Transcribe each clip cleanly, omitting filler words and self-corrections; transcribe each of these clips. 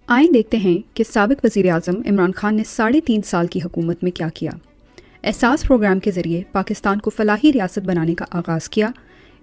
آئیں دیکھتے ہیں کہ سابق وزیر اعظم عمران خان نے 3.5 سال کی حکومت میں کیا کیا۔ احساس پروگرام کے ذریعے پاکستان کو فلاحی ریاست بنانے کا آغاز کیا۔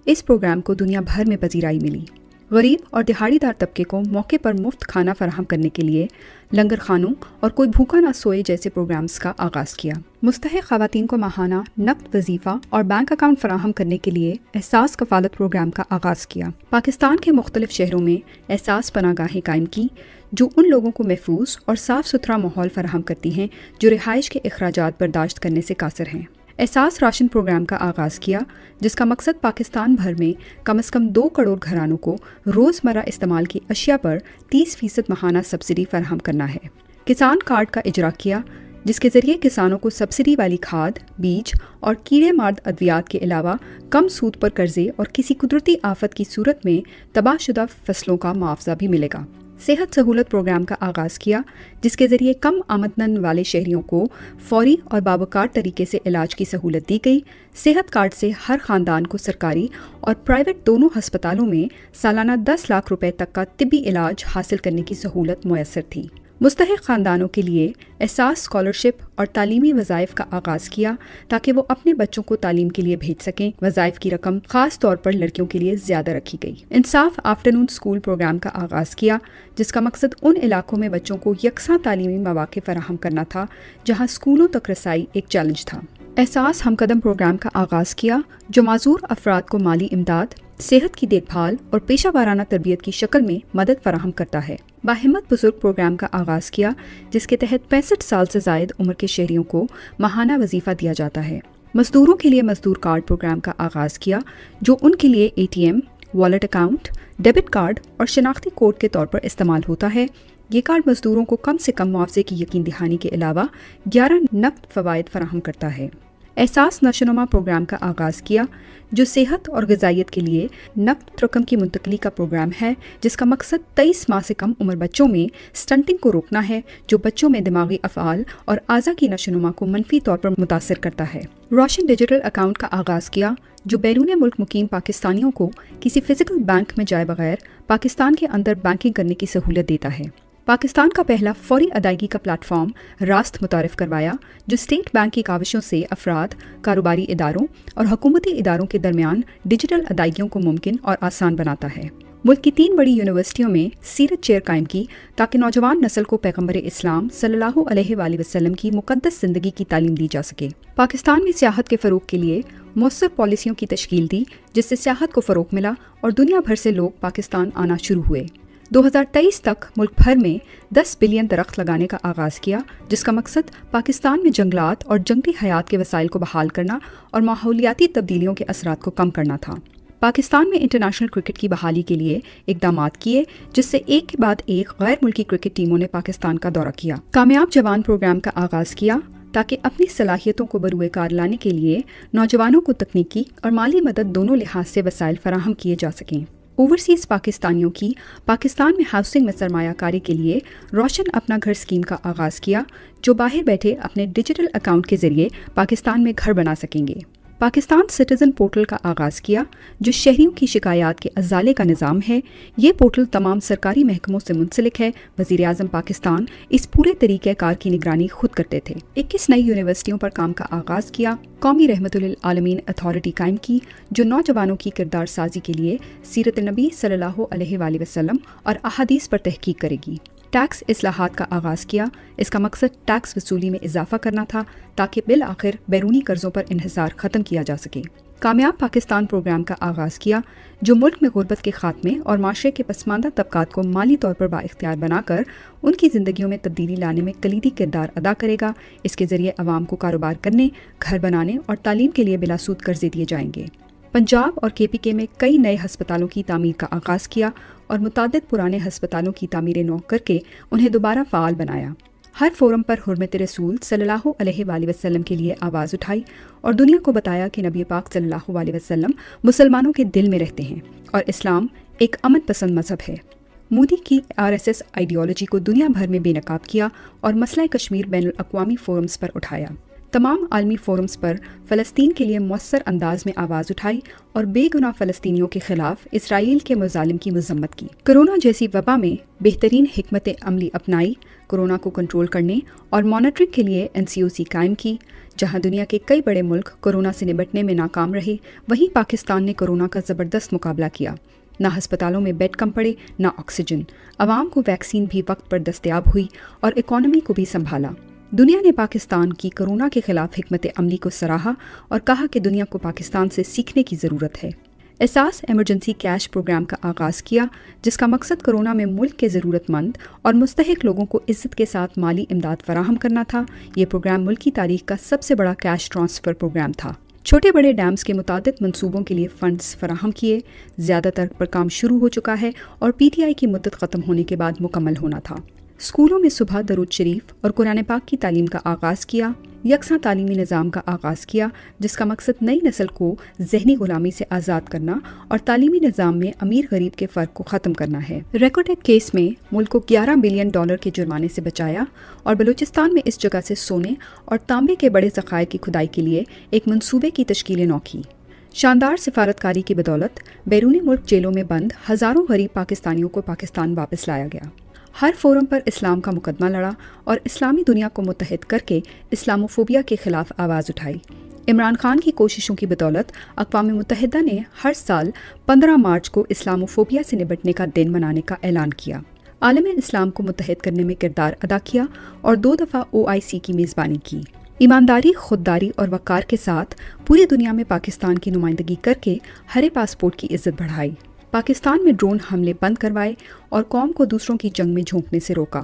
اس پروگرام کو دنیا بھر میں پذیرائی ملی۔ غریب اور دہاڑی دار طبقے کو موقع پر مفت کھانا فراہم کرنے کے لیے لنگر خانوں اور کوئی بھوکا نہ سوئے جیسے پروگرامز کا آغاز کیا۔ مستحق خواتین کو ماہانہ نقد وظیفہ اور بینک اکاؤنٹ فراہم کرنے کے لیے احساس کفالت پروگرام کا آغاز کیا۔ پاکستان کے مختلف شہروں میں احساس پناہ گاہیں قائم کی جو ان لوگوں کو محفوظ اور صاف ستھرا ماحول فراہم کرتی ہیں جو رہائش کے اخراجات برداشت کرنے سے قاصر ہیں۔ احساس راشن پروگرام کا آغاز کیا جس کا مقصد پاکستان بھر میں کم از کم 2 کروڑ گھرانوں کو روزمرہ استعمال کی اشیاء پر 30% ماہانہ سبسڈی فراہم کرنا ہے۔ کسان کارڈ کا اجرا کیا جس کے ذریعے کسانوں کو سبسڈی والی کھاد، بیج اور کیڑے مار ادویات کے علاوہ کم سود پر قرضے اور کسی قدرتی آفت کی صورت میں تباہ شدہ فصلوں کا معاوضہ بھی ملے گا۔ صحت سہولت پروگرام کا آغاز کیا جس کے ذریعے کم آمدن والے شہریوں کو فوری اور باوقار طریقے سے علاج کی سہولت دی گئی۔ صحت کارڈ سے ہر خاندان کو سرکاری اور پرائیویٹ دونوں ہسپتالوں میں سالانہ 10 لاکھ روپے تک کا طبی علاج حاصل کرنے کی سہولت میسر تھی۔ مستحق خاندانوں کے لیے احساس اسکالرشپ اور تعلیمی وظائف کا آغاز کیا تاکہ وہ اپنے بچوں کو تعلیم کے لیے بھیج سکیں۔ وظائف کی رقم خاص طور پر لڑکیوں کے لیے زیادہ رکھی گئی۔ انصاف آفٹرنون اسکول پروگرام کا آغاز کیا جس کا مقصد ان علاقوں میں بچوں کو یکساں تعلیمی مواقع فراہم کرنا تھا جہاں اسکولوں تک رسائی ایک چیلنج تھا۔ احساس ہم قدم پروگرام کا آغاز کیا جو معذور افراد کو مالی امداد، صحت کی دیکھ بھال اور پیشہ وارانہ تربیت کی شکل میں مدد فراہم کرتا ہے۔ باہمت بزرگ پروگرام کا آغاز کیا جس کے تحت 65 سال سے زائد عمر کے شہریوں کو ماہانہ وظیفہ دیا جاتا ہے۔ مزدوروں کے لیے مزدور کارڈ پروگرام کا آغاز کیا جو ان کے لیے ATM، wallet account, debit card اور شناختی کوڈ کے طور پر استعمال ہوتا ہے۔ یہ کارڈ مزدوروں کو کم سے کم معاوضے کی یقین دہانی کے علاوہ 11 نقد فوائد فراہم کرتا ہے۔ احساس نشوونما پروگرام کا آغاز کیا جو صحت اور غذائیت کے لیے نقد رقم کی منتقلی کا پروگرام ہے جس کا مقصد 23 ماہ سے کم عمر بچوں میں سٹنٹنگ کو روکنا ہے جو بچوں میں دماغی افعال اور اعضاء کی نشوونما کو منفی طور پر متاثر کرتا ہے۔ روشن ڈیجیٹل اکاؤنٹ کا آغاز کیا جو بیرون ملک مقیم پاکستانیوں کو کسی فزیکل بینک میں جائے بغیر پاکستان کے اندر بینکنگ کرنے کی سہولت دیتا ہے۔ پاکستان کا پہلا فوری ادائیگی کا پلیٹ فارم راست متعارف کروایا جو اسٹیٹ بینک کی کاوشوں سے افراد، کاروباری اداروں اور حکومتی اداروں کے درمیان ڈیجیٹل ادائیگیوں کو ممکن اور آسان بناتا ہے۔ ملک کی 3 بڑی یونیورسٹیوں میں سیرت چیئر قائم کی تاکہ نوجوان نسل کو پیغمبر اسلام صلی اللہ علیہ وآلہ وسلم کی مقدس زندگی کی تعلیم دی جا سکے۔ پاکستان میں سیاحت کے فروغ کے لیے مؤثر پالیسیوں کی تشکیل دی جس سے سیاحت کو فروغ ملا اور دنیا بھر سے لوگ پاکستان آنا شروع ہوئے۔ 2023 تک ملک بھر میں 10 بلین درخت لگانے کا آغاز کیا جس کا مقصد پاکستان میں جنگلات اور جنگلی حیات کے وسائل کو بحال کرنا اور ماحولیاتی تبدیلیوں کے اثرات کو کم کرنا تھا۔ پاکستان میں انٹرنیشنل کرکٹ کی بحالی کے لیے اقدامات کیے جس سے ایک کے بعد ایک غیر ملکی کرکٹ ٹیموں نے پاکستان کا دورہ کیا۔ کامیاب جوان پروگرام کا آغاز کیا تاکہ اپنی صلاحیتوں کو بروئے کار لانے کے لیے نوجوانوں کو تکنیکی اور مالی مدد دونوں لحاظ سے وسائل فراہم کیے جا سکیں۔ اوورسیز پاکستانیوں کی پاکستان میں ہاؤسنگ میں سرمایہ کاری کے لیے روشن اپنا گھر اسکیم کا آغاز کیا جو باہر بیٹھے اپنے ڈیجیٹل اکاؤنٹ کے ذریعے پاکستان میں گھر بنا سکیں گے۔ پاکستان سٹیزن پورٹل کا آغاز کیا جو شہریوں کی شکایات کے ازالے کا نظام ہے۔ یہ پورٹل تمام سرکاری محکموں سے منسلک ہے۔ وزیر اعظم پاکستان اس پورے طریقہ کار کی نگرانی خود کرتے تھے۔ 21 نئی یونیورسٹیوں پر کام کا آغاز کیا۔ قومی رحمت للعالمین اتھارٹی قائم کی جو نوجوانوں کی کردار سازی کے لیے سیرت نبی صلی اللہ علیہ وآلہ وسلم اور احادیث پر تحقیق کرے گی۔ ٹیکس اصلاحات کا آغاز کیا۔ اس کا مقصد ٹیکس وصولی میں اضافہ کرنا تھا تاکہ بالآخر بیرونی قرضوں پر انحصار ختم کیا جا سکے۔ کامیاب پاکستان پروگرام کا آغاز کیا جو ملک میں غربت کے خاتمے اور معاشرے کے پسماندہ طبقات کو مالی طور پر بااختیار بنا کر ان کی زندگیوں میں تبدیلی لانے میں کلیدی کردار ادا کرے گا۔ اس کے ذریعے عوام کو کاروبار کرنے، گھر بنانے اور تعلیم کے لیے بلا سود قرضے دیے جائیں گے۔ پنجاب اور KPK میں کئی نئے ہسپتالوں کی تعمیر کا آغاز کیا اور متعدد پرانے ہسپتالوں کی تعمیر نو کر کے انہیں دوبارہ فعال بنایا۔ ہر فورم پر حرمت رسول صلی اللہ علیہ وآلہ وسلم کے لیے آواز اٹھائی اور دنیا کو بتایا کہ نبی پاک صلی اللہ علیہ وسلم مسلمانوں کے دل میں رہتے ہیں اور اسلام ایک امن پسند مذہب ہے۔ مودی کی RSS آئیڈیالوجی کو دنیا بھر میں بے نقاب کیا اور مسئلہ کشمیر بین الاقوامی فورمز پر اٹھایا۔ तमाम आलमी फोरम्स पर फ़लस्तीन के लिए मौसर अंदाज में आवाज़ उठाई और बेगुनाह फ़लस्तीनियों के ख़िलाफ़ इसराइल के मुज़ालिम की मज़म्मत की। कोरोना जैसी वबा में बेहतरीन हिकमत अमली अपनाई, कोरोना को कंट्रोल करने और मॉनिटरिंग के लिए NCOC कायम की। जहां दुनिया के कई बड़े मुल्क कोरोना से निपटने में नाकाम रहे, वहीं पाकिस्तान ने कोरोना का ज़बरदस्त मुकाबला किया। ना अस्पतालों में बेड कम पड़े, ना ऑक्सीजन, आवाम को वैक्सीन भी वक्त पर दस्तयाब हुई और इकॉनमी को भी संभाला। दुनिया ने पाकिस्तान की कोरोना के खिलाफ हिकमत अमली को सराहा और कहा कि दुनिया को पाकिस्तान से सीखने की ज़रूरत है। एहसास एमरजेंसी कैश प्रोग्राम का आगाज़ किया, जिसका मकसद कोरोना में मुल्क के ज़रूरतमंद और मुस्तहिक लोगों को इज़्ज़त के साथ माली इमदाद फराहम करना था। ये प्रोग्राम मुल्क की तारीख का सबसे बड़ा कैश ट्रांसफ़र प्रोग्राम था। छोटे बड़े डैम्स के मुतादिद मंसूबों के लिए फ़ंड्स फराहम किए, ज़्यादातर पर काम शुरू हो चुका है और PTI की मुद्दत ख़त्म होने के बाद मुकम्मल होना था। स्कूलों में सुबह दरूद शरीफ और कुरान पाक की तालीम का आगाज़ किया, यकसा तालीमी निज़ाम का आगाज़ किया, जिसका मकसद नई नस्ल को जहनी ग़ुलामी से आज़ाद करना और तालीमी निज़ाम में अमीर गरीब के फ़र्क को ख़त्म करना है। रेकोटेक केस में मुल्क को $11 बिलियन के जुर्माने से बचाया और बलूचिस्तान में इस जगह से सोने और तांबे के बड़े ज़खायर की खुदाई के लिए एक मंसूबे की तश्कील नौ की। शानदार सिफारतकारी की बदौलत बैरूनी मुल्क जेलों में बंद हज़ारों गरीब पाकिस्तानियों को पाकिस्तान वापस लाया गया। हर फोरम पर इस्लाम का मुकदमा लड़ा और इस्लामी दुनिया को मुत्तहिद करके इस्लामोफोबिया के ख़िलाफ़ आवाज़ उठाई। इमरान खान की कोशिशों की बदौलत अक़वाम मुत्तहिदा ने हर साल 15 मार्च को इस्लामोफोबिया से निपटने का दिन मनाने का ऐलान किया। आलम इस्लाम को मुत्तहिद करने में किरदार अदा किया और 2 दफ़ा OIC की मेज़बानी की। ईमानदारी, खुददारी और वक़ार के साथ पूरी दुनिया में पाकिस्तान की नुमाइंदगी करके हरे पासपोर्ट की इज़्ज़त बढ़ाई। पाकिस्तान में ड्रोन हमले बंद करवाए और कौम को दूसरों की जंग में झोंकने से रोका।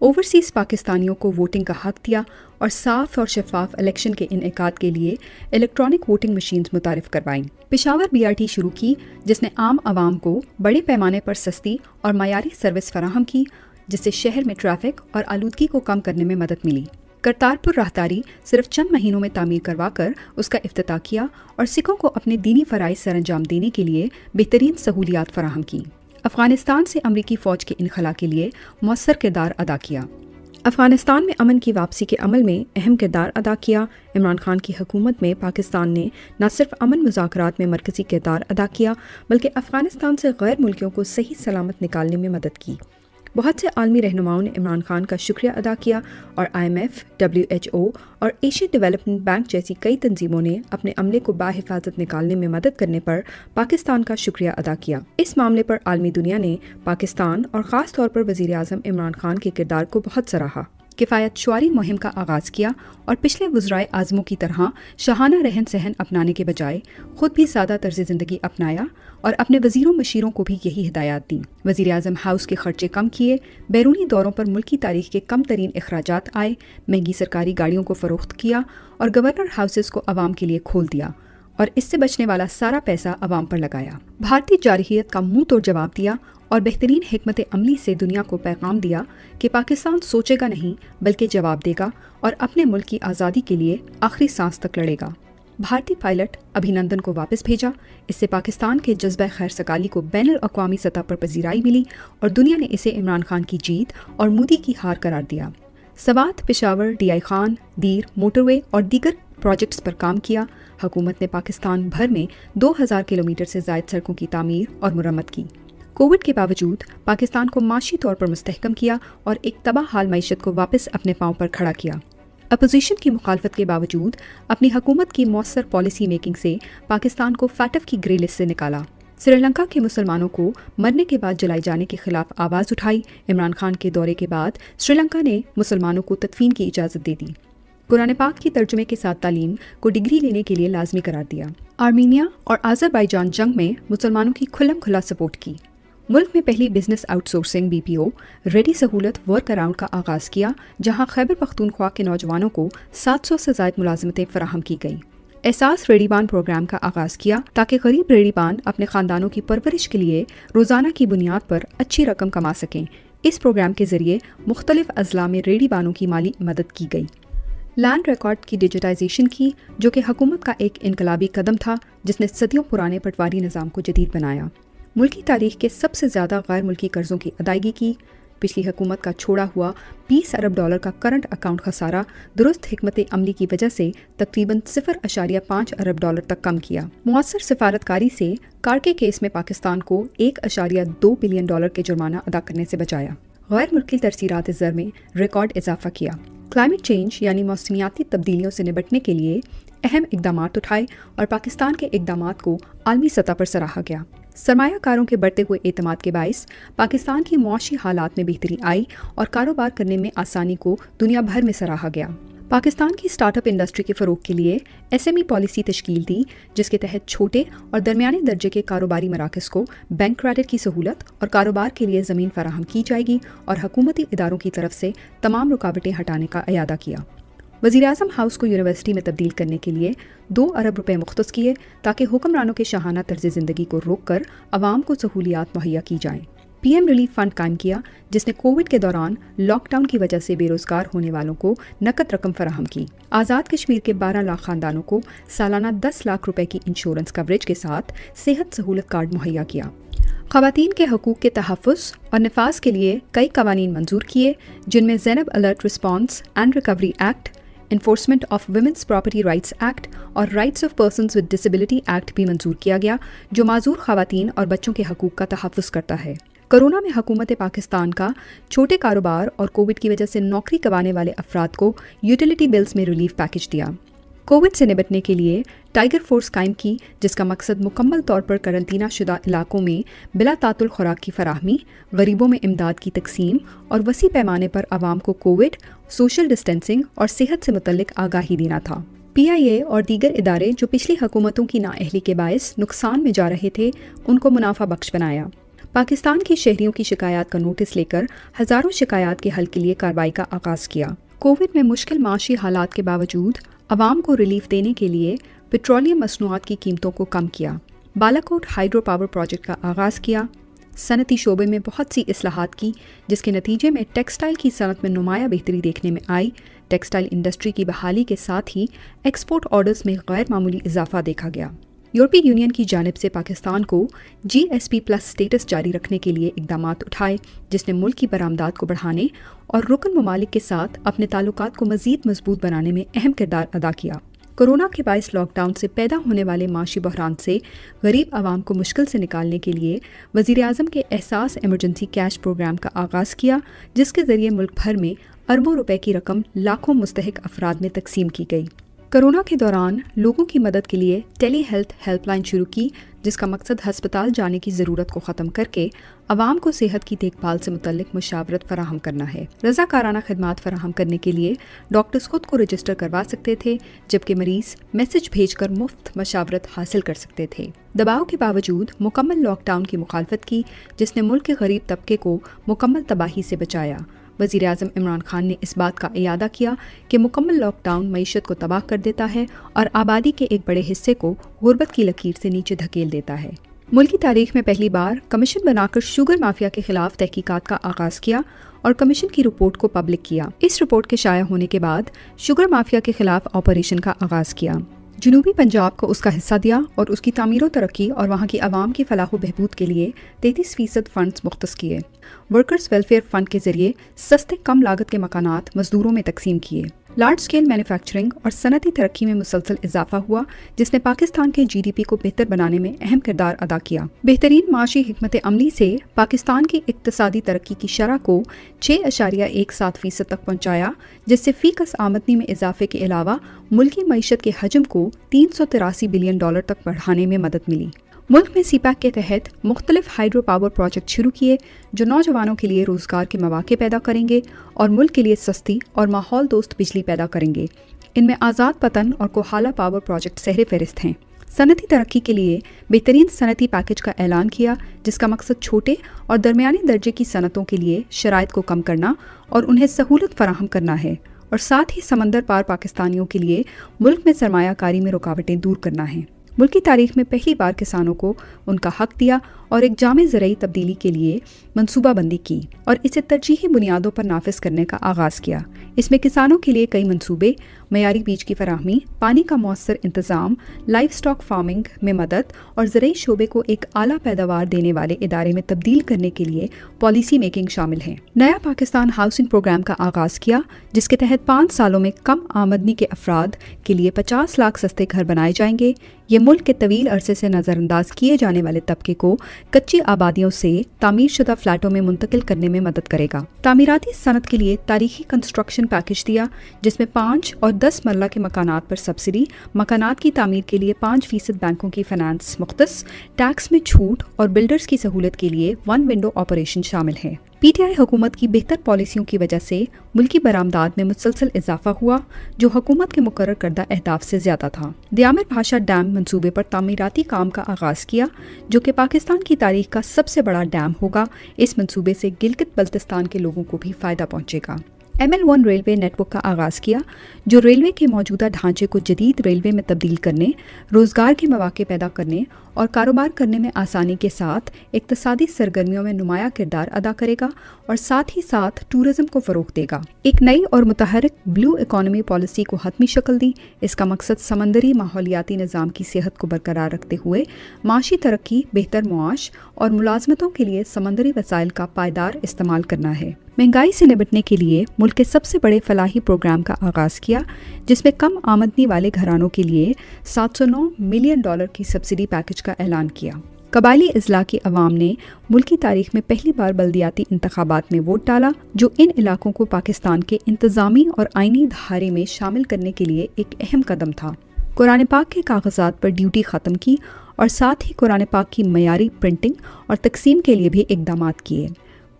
ओवरसीज़ पाकिस्तानियों को वोटिंग का हक दिया और साफ और शफाफ इलेक्शन के इनेकाद के लिए इलेक्ट्रॉनिक वोटिंग मशीन्स मुतारिफ करवाईं। पेशावर BRT शुरू की, जिसने आम आवाम को बड़े पैमाने पर सस्ती और मयारी सर्विस फराहम की, जिससे शहर में ट्रैफिक और आलूदगी को कम करने में मदद मिली। करतारपुर राहदारी सिर्फ चंद महीनों में तामीर करवा कर उसका इफ्तिताह किया और सिखों को अपने दीनी फ़राइज़ सरअंजाम देने के लिए बेहतरीन सहूलियात फराहम की। अफ़गानिस्तान से अमरीकी फ़ौज के इनखला के लिए मौसर किरदार अदा किया। अफ़गानिस्तान में अमन की वापसी के अमल में अहम किरदार अदा किया। इमरान खान की हुकूमत में पाकिस्तान ने न सिर्फ अमन मुज़ाकरात में मरकज़ी किरदार अदा किया, बल्कि अफ़गानिस्तान से गैर मुल्कियों को सही सलामत निकालने में मदद की। बहुत से आलमी रहनुमाओं ने इमरान खान का शुक्रिया अदा किया और IMF, WHO और एशियन डेवलपमेंट बैंक जैसी कई तंजीमों ने अपने अमले को बाहिफाजत निकालने में मदद करने पर पाकिस्तान का शुक्रिया अदा किया। इस मामले पर आलमी दुनिया ने पाकिस्तान और ख़ास तौर पर वज़ीर आज़म इमरान खान के किरदार को बहुत सराहा। किफ़ायत शुआरी मुहिम का आगाज़ किया और पिछले वज़राए आज़मों की तरह शाहाना रहन सहन अपनाने के बजाय ख़ुद भी सादा तर्ज़ ज़िंदगी अपनाया और अपने वज़ीरों मशीरों को भी यही हिदायत दी। वज़ीर आज़म हाउस के खर्चे कम किए, बैरूनी दौरों पर मुल्क की तारीख़ के कम तरीन अखराजात आए, महंगी सरकारी गाड़ियों को फ़रोख्त किया और गवर्नर हाउसेस को आवाम के लिए खोल दिया और इससे बचने वाला सारा पैसा आवाम पर लगाया। भारतीय जारहियत का मुंह तोड़ जवाब दिया और बेहतरीन हिकमत अमली से दुनिया को पैगाम दिया कि पाकिस्तान सोचेगा नहीं बल्कि जवाब देगा और अपने मुल्क की आज़ादी के लिए आखिरी सांस तक लड़ेगा। भारतीय पायलट अभिनंदन को वापस भेजा। इससे पाकिस्तान के जज्बा खैर सकाली को बैनुल अक़वामी सतह पर पजीराई मिली और दुनिया ने इसे इमरान खान की जीत और मोदी की हार करार दिया। सवात, पेशावर, DI खान, दीर, मोटरवे और दीगर प्रोजेक्ट्स पर काम किया। हुकूमत ने पाकिस्तान भर में 2000 किलोमीटर से ज़ायद सड़कों की तामीर और मुरम्मत की। कोविड के बावजूद पाकिस्तान को माशी तौर पर मुस्तहकम किया और एक तबाह हाल मईशत को वापस अपने पांव पर खड़ा किया। अपोजिशन की मुखालफत के बावजूद अपनी हुकूमत की मौसर पॉलिसी मेकिंग से पाकिस्तान को FATF की ग्रे लिस्ट से निकाला। श्रीलंका के मुसलमानों को मरने के बाद जलाए जाने के खिलाफ आवाज़ उठाई। इमरान खान के दौरे के बाद श्रीलंका ने मुसलमानों को तदफीन की इजाज़त दे दी। कुरान पाक की तर्जुमे के साथ तालीम को डिग्री लेने के लिए लाजमी करार दिया। आर्मीनिया और आज़रबाईजान जंग में मुसलमानों की खुल्लम खुला सपोर्ट की। मुल्क में पहली बिजनेस आउटसोर्सिंग BPO रेडी सहूलत वर्क अराउंड का आगाज़ किया, जहां खैबर पख्तूनख्वा के नौजवानों को 700 से ज़ायद मुलाजमतें फराहम की गईं। एहसास रेडीबान प्रोग्राम का आगाज़ किया ताकि गरीब रेडीबान अपने ख़ानदानों की परवरिश के लिए रोज़ाना की बुनियाद पर अच्छी रकम कमा सकें। इस प्रोग्राम के ज़रिए मुख्तलिफ अज़ला में रेडीबानों की माली मदद की गई। लैंड रिकॉर्ड की डिजिटाइजेशन की, जो कि हुकूमत का एक इनकलाबी कदम था जिसने सदियों पुराने पटवारी निज़ाम को जदीद बनाया। मुल्की तारीख के सबसे ज़्यादा गैर मुल्की कर्ज़ों की अदायगी की। पिछली हुकूमत का छोड़ा हुआ $20 अरब का करंट अकाउंट खसारा दुरुस्त हिकमत अमली की वजह से तकरीबन $0.5 अरब तक कम किया। मुअस्सर सिफारतकारी से कार्के केस में पाकिस्तान को $1.2 बिलियन के जुर्माना अदा करने से बचाया। गैर मुल्की तरसीरात ज़र में रिकॉर्ड इजाफा किया। क्लाइमेट चेंज यानी मौसमियाती तब्दीलियों से निपटने के लिए अहम इकदामात उठाए और पाकिस्तान के इकदामात को आलमी सतह पर सराहा गया। सरमायाकारों के बढ़ते हुए एतमाद के बाइस पाकिस्तान की मुआशी हालात में बेहतरी आई और कारोबार करने में आसानी को दुनिया भर में सराहा गया। पाकिस्तान की स्टार्टअप इंडस्ट्री के फ़रोग के लिए SME पॉलिसी तश्कील दी, जिसके तहत छोटे और दरमियाने दर्जे के कारोबारी मराकज़ को बैंक क्रेडिट की सहूलत और कारोबार के लिए ज़मीन फराहम की जाएगी और हुकूमती इदारों की तरफ से तमाम रुकावटें हटाने का अयादा किया। वज़ीर-ए-आज़म हाउस को यूनिवर्सिटी में तब्दील करने के लिए $2 अरब मुख्तस किए ताकि हुक्मरानों के शाहाना तर्ज ज़िंदगी को रोक कर आवाम को सहूलियात मुहैया की जाएँ। PM रिलीफ फंड कायम किया, जिसने कोविड के दौरान लॉकडाउन की वजह से बेरोजगार होने वालों को नकद रकम फराहम की। आज़ाद कश्मीर के 12 लाख खानदानों को सालाना 10 लाख रुपए की इंश्योरेंस कवरेज के साथ सेहत सहूलत कार्ड मुहैया किया। ख़वातीन के हकूक़ के तहफ़्फ़ुज़ और नफाज के लिए कई कवानीन मंजूर किए, जिनमें Zainab alert response and recovery act, enforcement of women's property rights act और rights of persons with disability act भी मंजूर किया गया, जो माजूर ख़वातीन और बच्चों के हकूक़ का तहफ़्फ़ुज़ करता है। कोरोना में हुकूमत पाकिस्तान का छोटे कारोबार और कोविड की वजह से नौकरी गंवाने वाले अफराद को यूटिलिटी बिल्स में रिलीफ पैकेज दिया। कोविड से निपटने के लिए टाइगर फोर्स कायम की, जिसका मकसद मुकम्मल तौर पर करंतना शुदा इलाकों में बिला तातुल खुराक की फराहमी, गरीबों में इमदाद की तकसीम और वसी पैमाने पर आवाम को कोविड, सोशल डिस्टेंसिंग और सेहत से मुतल्लिक आगाही देना था। PIA और दीगर इदारे जो पिछली हुकूमतों की नाअहली के बायस नुकसान में जा रहे थे, उनको मुनाफा बख्श बनाया। पाकिस्तान के शहरियों की शिकायत का नोटिस लेकर हज़ारों शिकायत के हल के लिए कार्रवाई का आगाज़ किया। कोविड में मुश्किल माशी हालात के बावजूद आवाम को रिलीफ देने के लिए पेट्रोलियम मसनूआत की कीमतों को कम किया। बालाकोट हाइड्रो पावर प्रोजेक्ट का आगाज़ किया। सनती शोबे में बहुत सी इस्लाहात की, जिसके नतीजे में टेक्सटाइल की सनत में नुमाया बेहतरी देखने में आई। टेक्सटाइल इंडस्ट्री की बहाली के साथ ही एक्सपोर्ट ऑर्डर्स में गैर मामूली इजाफा देखा गया। यूरोपीय यूनियन की जानिब से पाकिस्तान को GSP+ स्टेटस जारी रखने के लिए इकदामात उठाए, जिसने मुल्क की बरामदात को बढ़ाने और रुकन ममालिक के साथ अपने ताल्लुकात को मज़ीद मजबूत बनाने में अहम किरदार अदा किया। कोरोना के बायस लॉकडाउन से पैदा होने वाले माशी बहरान से गरीब आवाम को मुश्किल से निकालने के लिए वज़ीर-ए-आज़म के एहसास इमरजेंसी कैश प्रोग्राम का आगाज़ किया, जिसके ज़रिए मुल्क भर में अरबों रुपए की रकम लाखों मुस्तहिक अफराद में तकसीम की गई। कोरोना के दौरान लोगों की मदद के लिए टेली हेल्थ हेल्पलाइन शुरू की, जिसका मकसद हस्पताल जाने की ज़रूरत को ख़त्म करके आवाम को सेहत की देखभाल से मुतल्लिक मुशावरत फराहम करना है। रज़ाकाराना खिदमात फराहम करने के लिए डॉक्टर्स खुद को रजिस्टर करवा सकते थे, जबकि मरीज़ मैसेज भेजकर मुफ्त मशावरत हासिल कर सकते थे। दबाव के बावजूद मुकम्मल लॉकडाउन की मुखालफत की, जिसने मुल्क के गरीब तबके को मुकम्मल तबाही से बचाया। वज़ीर-ए-आज़म इमरान खान ने इस बात का इयादा किया कि मुकम्मल लॉकडाउन मईशत को तबाह कर देता है और आबादी के एक बड़े हिस्से को गुर्बत की लकीर से नीचे धकेल देता है। मुल्क की तारीख में पहली बार कमीशन बनाकर शुगर माफिया के खिलाफ तहकीकात का आगाज़ किया और कमीशन की रिपोर्ट को पब्लिक किया। इस रिपोर्ट के शाया होने के बाद शुगर माफिया के खिलाफ ऑपरेशन का आगाज़ किया। जनूबी पंजाब को उसका हिस्सा दिया और उसकी तामीर तरक्की और वहाँ की आवाम की फलाह बहबूद के लिए 33% फंड्स मुख्तस किए। वर्कर्स वेलफेयर फंड के जरिए सस्ते कम लागत के मकानात मजदूरों में तकसीम किए। लार्ज स्केल मैन्युफैक्चरिंग और सनती तरक्की में मुसलसल इजाफा हुआ, जिसने पाकिस्तान के GDP को बेहतर बनाने में अहम किरदार अदा किया। बेहतरीन माशी हिकमत अमली से पाकिस्तान की इक्तसादी तरक्की की शरह को 6.17% तक पहुँचाया, जिससे फीकस आमदनी में इजाफे के अलावा मुल्की मईशत के हजम को $383 बिलियन तक बढ़ाने में मदद मिली। मुल्क में CPEC के तहत मुख्तलिफ हाइड्रो पावर प्रोजेक्ट शुरू किए, जो नौजवानों के लिए रोज़गार के मौके पैदा करेंगे और मुल्क के लिए सस्ती और माहौल दोस्त बिजली पैदा करेंगे। इनमें आज़ाद पतन और कोहाला पावर प्रोजेक्ट सहरे फहरिस्त हैं। सनती तरक्की के लिए बेहतरीन सनती पैकेज का ऐलान किया, जिसका मकसद छोटे और दरमियाने दर्जे की सनतों के लिए शराइत को कम करना और उन्हें सहूलत फराहम करना है, और साथ ही समंदर पार पाकिस्तानियों के लिए मुल्क में सरमायाकारी में रुकावटें दूर करना है। मुल्क की तारीख में पहली बार किसानों को उनका हक दिया اور ایک جامع زرعی تبدیلی کے لیے منصوبہ بندی کی اور اسے ترجیحی بنیادوں پر نافذ کرنے کا آغاز کیا۔ اس میں کسانوں کے لیے کئی منصوبے، معیاری بیج کی فراہمی، پانی کا مؤثر انتظام، لائف سٹاک فارمنگ میں مدد اور زرعی شعبے کو ایک اعلیٰ پیداوار دینے والے ادارے میں تبدیل کرنے کے لیے پالیسی میکنگ شامل ہیں۔ نیا پاکستان ہاؤسنگ پروگرام کا آغاز کیا، جس کے تحت 5 سالوں میں کم آمدنی کے افراد کے لیے 50 لاکھ سستے گھر بنائے جائیں گے۔ یہ ملک کے طویل عرصے سے نظر انداز کیے جانے والے طبقے کو کچی آبادیوں سے تعمیر شدہ فلیٹوں میں منتقل کرنے میں مدد کرے گا۔ تعمیراتی صنعت کے لیے تاریخی کنسٹرکشن پیکج دیا، جس میں 5 اور 10 مرلہ کے مکانات پر سبسڈی، مکانات کی تعمیر کے لیے 5% بینکوں کی فنانس مختص، ٹیکس میں چھوٹ اور بلڈرز کی سہولت کے لیے 1 ونڈو آپریشن شامل ہے۔ پی ٹی آئی حکومت کی بہتر پالیسیوں کی وجہ سے ملکی برآمدات میں مسلسل اضافہ ہوا، جو حکومت کے مقرر کردہ اہداف سے زیادہ تھا۔ دیامر بھاشا ڈیم منصوبے پر تعمیراتی کام کا آغاز کیا، جو کہ پاکستان کی تاریخ کا سب سے بڑا ڈیم ہوگا۔ اس منصوبے سے گلگت بلتستان کے لوگوں کو بھی فائدہ پہنچے گا۔ ML1 ریلوے نیٹ ورک کا آغاز کیا، جو ریلوے کے موجودہ ڈھانچے کو جدید ریلوے میں تبدیل کرنے، روزگار کے مواقع پیدا کرنے اور کاروبار کرنے میں آسانی کے ساتھ اقتصادی سرگرمیوں میں نمایاں کردار ادا کرے گا اور ساتھ ہی ساتھ ٹورزم کو فروغ دے گا۔ ایک نئی اور متحرک بلو اکانومی پالیسی کو حتمی شکل دی۔ اس کا مقصد سمندری ماحولیاتی نظام کی صحت کو برقرار رکھتے ہوئے معاشی ترقی، بہتر معاش اور ملازمتوں کے لیے سمندری وسائل کا پائیدار استعمال کرنا ہے۔ مہنگائی سے نمٹنے کے لیے ملک کے سب سے بڑے فلاحی پروگرام کا آغاز کیا، جس میں کم آمدنی والے گھرانوں کے لیے $709 ملین کی سبسڈی پیکج کا اعلان کیا۔ قبائلی اضلاع کی عوام نے ملکی تاریخ میں پہلی بار بلدیاتی انتخابات میں ووٹ ڈالا، جو ان علاقوں کو پاکستان کے انتظامی اور آئینی دھارے میں شامل کرنے کے لیے ایک اہم قدم تھا۔ قرآن پاک کے کاغذات پر ڈیوٹی ختم کی اور ساتھ ہی قرآن پاک کی معیاری پرنٹنگ اور تقسیم کے لیے بھی اقدامات کیے۔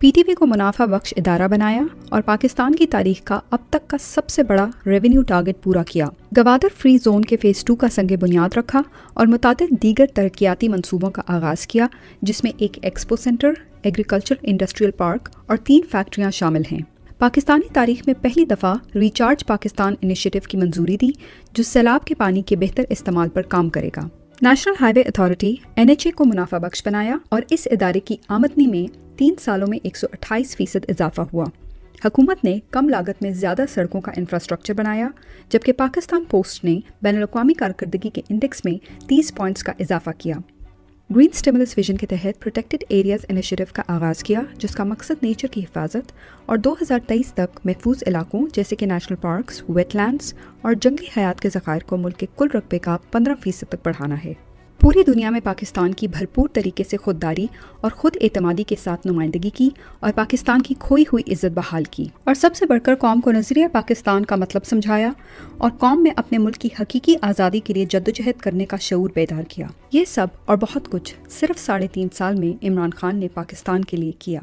پی ٹی وی کو منافع بخش ادارہ بنایا اور پاکستان کی تاریخ کا اب تک کا سب سے بڑا ریونیو ٹارگٹ پورا کیا۔ گوادر فری زون کے فیز 2 کا سنگ بنیاد رکھا اور متعدد دیگر ترقیاتی منصوبوں کا آغاز کیا، جس میں ایک expo centre, agriculture industrial park اور 3 فیکٹریاں شامل ہیں۔ پاکستانی تاریخ میں پہلی دفعہ ریچارج پاکستان انیشیٹو کی منظوری دی، جو سیلاب کے پانی کے بہتر استعمال پر کام کرے گا۔ نیشنل ہائی وے اتھارٹی NHA کو منافع بخش بنایا اور اس ادارے کی آمدنی میں 3 سالوں میں 128% اضافہ ہوا۔ حکومت نے کم لاگت میں زیادہ سڑکوں کا انفراسٹرکچر بنایا، جبکہ پاکستان پوسٹ نے بین الاقوامی کارکردگی کے انڈیکس میں 30 پوائنٹس کا اضافہ کیا۔ گرین اسٹیمولس ویژن کے تحت پروٹیکٹڈ ایریاز انیشیٹو کا آغاز کیا، جس کا مقصد نیچر کی حفاظت اور 2023 تک محفوظ علاقوں جیسے کہ نیشنل پارکس، ویٹ لینڈز اور جنگلی حیات کے ذخائر کو ملک کے کل رقبے کا 15% تک بڑھانا ہے۔ پوری دنیا میں پاکستان کی بھرپور طریقے سے خودداری اور خود اعتمادی کے ساتھ نمائندگی کی اور پاکستان کی کھوئی ہوئی عزت بحال کی، اور سب سے بڑھ کر قوم کو نظریہ پاکستان کا مطلب سمجھایا اور قوم میں اپنے ملک کی حقیقی آزادی کے لیے جدوجہد کرنے کا شعور بیدار کیا۔ یہ سب اور بہت کچھ صرف 3.5 سال میں عمران خان نے پاکستان کے لیے کیا۔